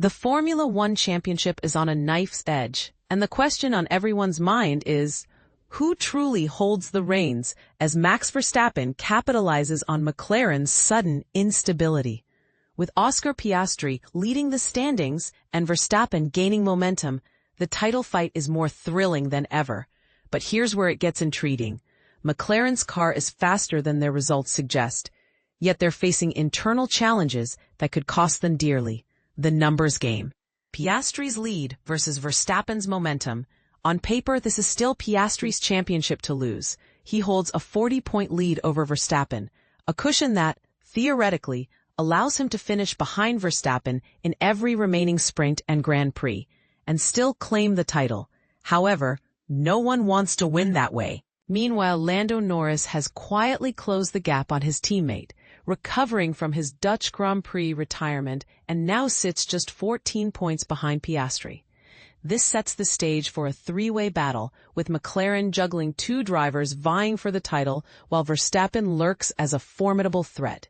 The Formula One championship is on a knife's edge, and the question on everyone's mind is, who truly holds the reins as Max Verstappen capitalizes on McLaren's sudden instability? With Oscar Piastri leading the standings and Verstappen gaining momentum, the title fight is more thrilling than ever. But here's where it gets intriguing. McLaren's car is faster than their results suggest, yet they're facing internal challenges that could cost them dearly. The numbers game. Piastri's lead versus Verstappen's momentum. On paper, this is still Piastri's championship to lose. He holds a 40-point lead over Verstappen, a cushion that, theoretically, allows him to finish behind Verstappen in every remaining sprint and Grand Prix, and still claim the title. However, no one wants to win that way. Meanwhile, Lando Norris has quietly closed the gap on his teammate, recovering from his Dutch Grand Prix retirement and now sits just 14 points behind Piastri. This sets the stage for a three-way battle, with McLaren juggling two drivers vying for the title while Verstappen lurks as a formidable threat.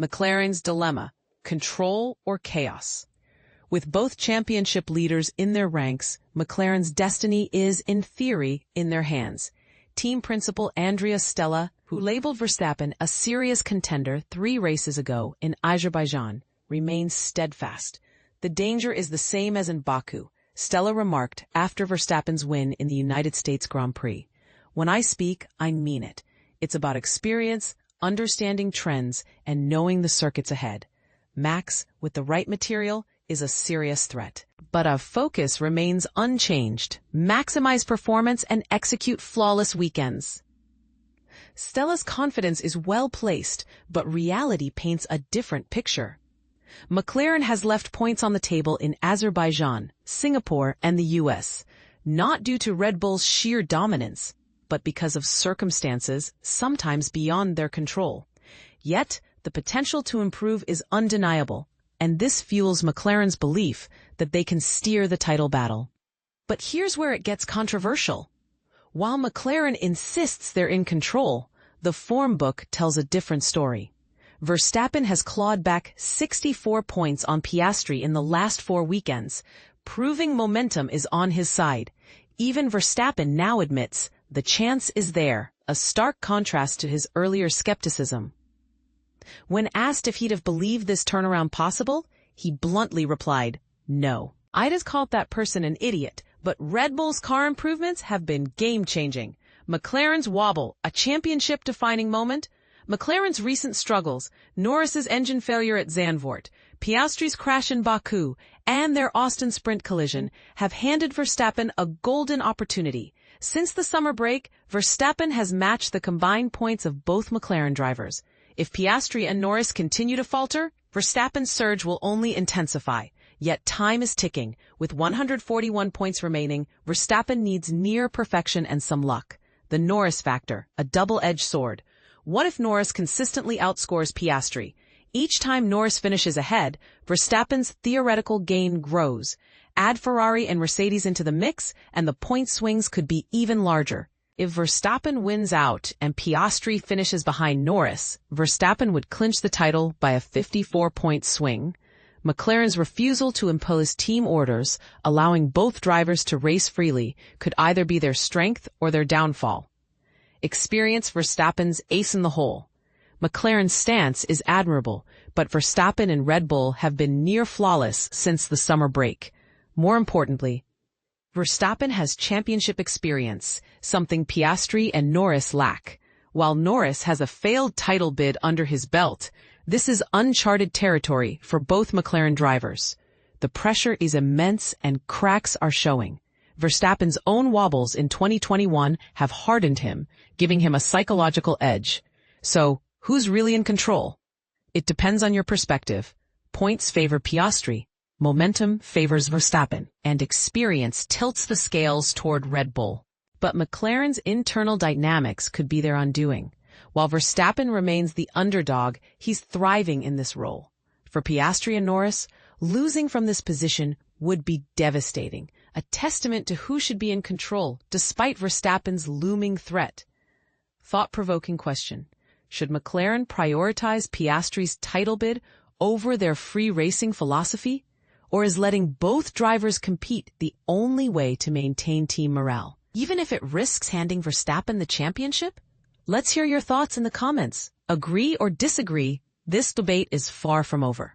McLaren's dilemma: control or chaos? With both championship leaders in their ranks, McLaren's destiny is, in theory, in their hands. Team principal Andrea Stella, who labeled Verstappen a serious contender 3 races ago in Azerbaijan, remains steadfast. The danger is the same as in Baku, Stella remarked after Verstappen's win in the United States Grand Prix. When I speak, I mean it. It's about experience, understanding trends, and knowing the circuits ahead. Max, with the right material, is a serious threat. But our focus remains unchanged: maximize performance and execute flawless weekends. Stella's confidence is well placed, but reality paints a different picture. McLaren has left points on the table in Azerbaijan, Singapore, and the US, not due to Red Bull's sheer dominance, but because of circumstances sometimes beyond their control. Yet, the potential to improve is undeniable, and this fuels McLaren's belief that they can steer the title battle. But here's where it gets controversial. While McLaren insists they're in control, the form book tells a different story. Verstappen has clawed back 64 points on Piastri in the last 4 weekends, proving momentum is on his side. Even Verstappen now admits the chance is there, a stark contrast to his earlier skepticism. When asked if he'd have believed this turnaround possible, he bluntly replied, "No. I'd have called that person an idiot, but Red Bull's car improvements have been game-changing. McLaren's Wobble, a championship-defining moment. McLaren's recent struggles, Norris's engine failure at Zandvoort, Piastri's crash in Baku, and their Austin sprint collision have handed Verstappen a golden opportunity. Since the summer break, Verstappen has matched the combined points of both McLaren drivers. If Piastri and Norris continue to falter, Verstappen's surge will only intensify. Yet time is ticking. With 141 points remaining, Verstappen needs near perfection and some luck. The Norris factor, a double-edged sword. What if Norris consistently outscores Piastri? Each time Norris finishes ahead, Verstappen's theoretical gain grows. Add Ferrari and Mercedes into the mix, and the point swings could be even larger. If Verstappen wins out and Piastri finishes behind Norris, Verstappen would clinch the title by a 54-point swing. McLaren's refusal to impose team orders, allowing both drivers to race freely, could either be their strength or their downfall. Experience Verstappen's ace in the hole. McLaren's stance is admirable, but Verstappen and Red Bull have been near flawless since the summer break. More importantly, Verstappen has championship experience, something Piastri and Norris lack. While Norris has a failed title bid under his belt, this is uncharted territory for both McLaren drivers. The pressure is immense and cracks are showing. Verstappen's own wobbles in 2021 have hardened him, giving him a psychological edge. So, who's really in control? It depends on your perspective. Points favor Piastri, momentum favors Verstappen, and experience tilts the scales toward Red Bull. But McLaren's internal dynamics could be their undoing. While Verstappen remains the underdog, he's thriving in this role. For Piastri and Norris, losing from this position would be devastating, a testament to who should be in control despite Verstappen's looming threat. Thought-provoking question. Should McLaren prioritize Piastri's title bid over their free racing philosophy? Or is letting both drivers compete the only way to maintain team morale, even if it risks handing Verstappen the championship? Let's hear your thoughts in the comments. Agree or disagree, this debate is far from over.